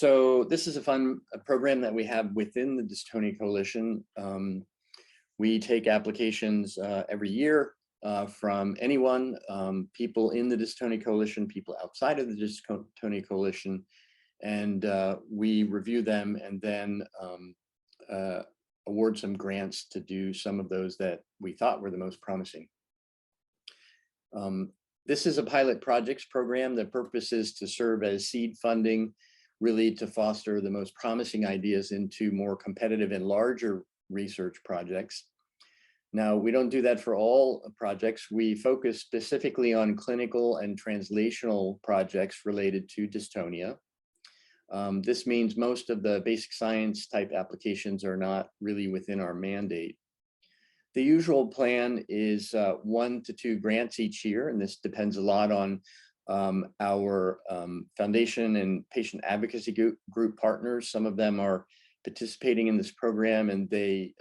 So this is a fun program that we have within the Dystonia Coalition. We take applications every year from anyone, people in the Dystonia Coalition, people outside of the Dystonia Coalition, and we review them and then award some grants to do some of those that we thought were the most promising. This is a pilot projects program. The purpose is to serve as seed funding, really to foster the most promising ideas into more competitive and larger research projects. Now, we don't do that for all projects. We focus specifically on clinical and translational projects related to dystonia. This means most of the basic science type applications are not really within our mandate. The usual plan is 1 to 2 grants each year, and this depends a lot on our foundation and patient advocacy group partners. Some of them are participating in this program, and they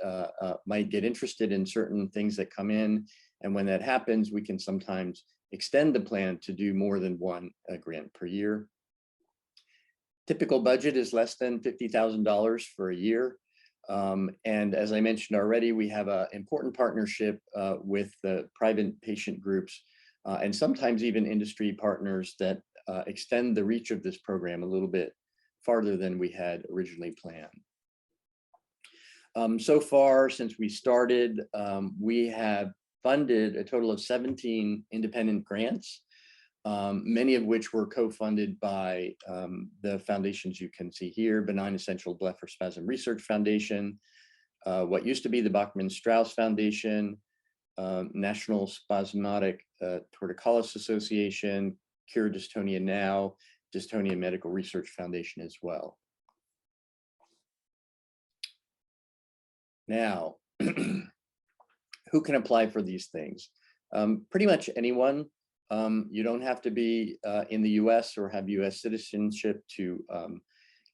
might get interested in certain things that come in. And when that happens, we can sometimes extend the plan to do more than 1 grant per year. Typical budget is less than $50,000 for a year. And as I mentioned already, we have an important partnership with the private patient groups and sometimes even industry partners that extend the reach of this program a little bit farther than we had originally planned. So far, since we started, we have funded a total of 17 independent grants, many of which were co-funded by the foundations you can see here: Benign Essential Blepharospasm Research Foundation, what used to be the Bachman-Strauss Foundation, National Spasmodic Torticollis Association, Cure Dystonia Now, Dystonia Medical Research Foundation as well. Now, who can apply for these things? Pretty much anyone. You don't have to be in the US or have US citizenship to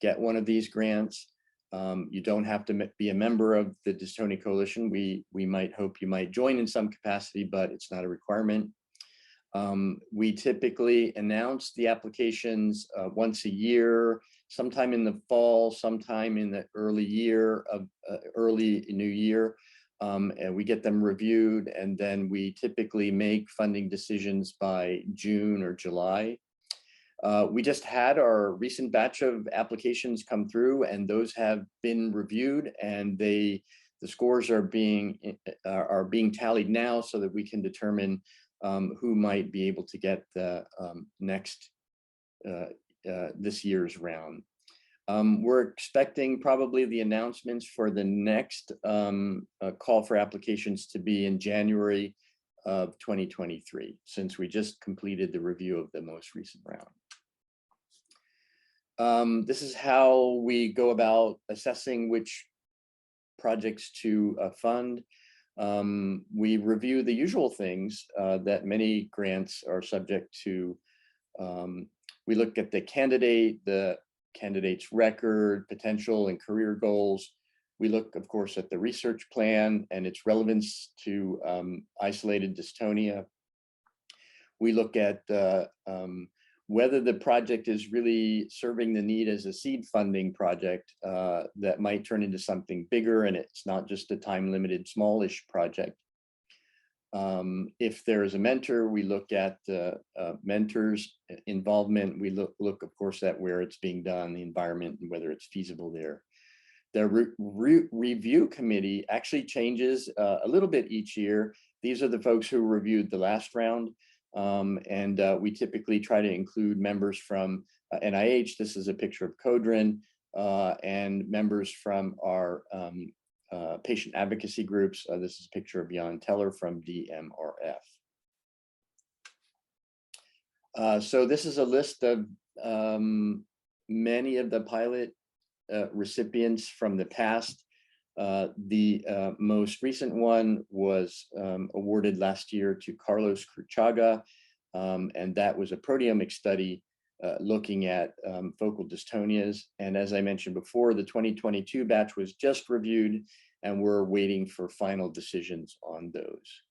get one of these grants. You don't have to be a member of the Dystonia Coalition. We might hope you might join in some capacity, but it's not a requirement. We typically announce the applications once a year, sometime in the fall, sometime in the early new year. And we get them reviewed, and then we typically make funding decisions by June or July. We just had our recent batch of applications come through, and those have been reviewed, and the scores are being tallied now so that we can determine who might be able to get the this year's round. We're expecting probably the announcements for the next call for applications to be in January of 2023, since we just completed the review of the most recent round. This is how we go about assessing which projects to fund. We review the usual things that many grants are subject to. We look at the candidate's record, potential, and career goals. We look, of course, at the research plan and its relevance to isolated dystonia. We look at whether the project is really serving the need as a seed funding project that might turn into something bigger, and it's not just a time-limited, smallish project. If there is a mentor, we look at mentors' involvement. We look, of course, at where it's being done, the environment, and whether it's feasible there. The review committee actually changes a little bit each year. These are the folks who reviewed the last round, and we typically try to include members from NIH. This is a picture of Codrin, and members from our patient advocacy groups. This is a picture of Jan Teller from DMRF. So this is a list of many of the pilot recipients from the past. The most recent one was awarded last year to Carlos Cruchaga, and that was a proteomic study looking at focal dystonias. And as I mentioned before, the 2022 batch was just reviewed, and we're waiting for final decisions on those.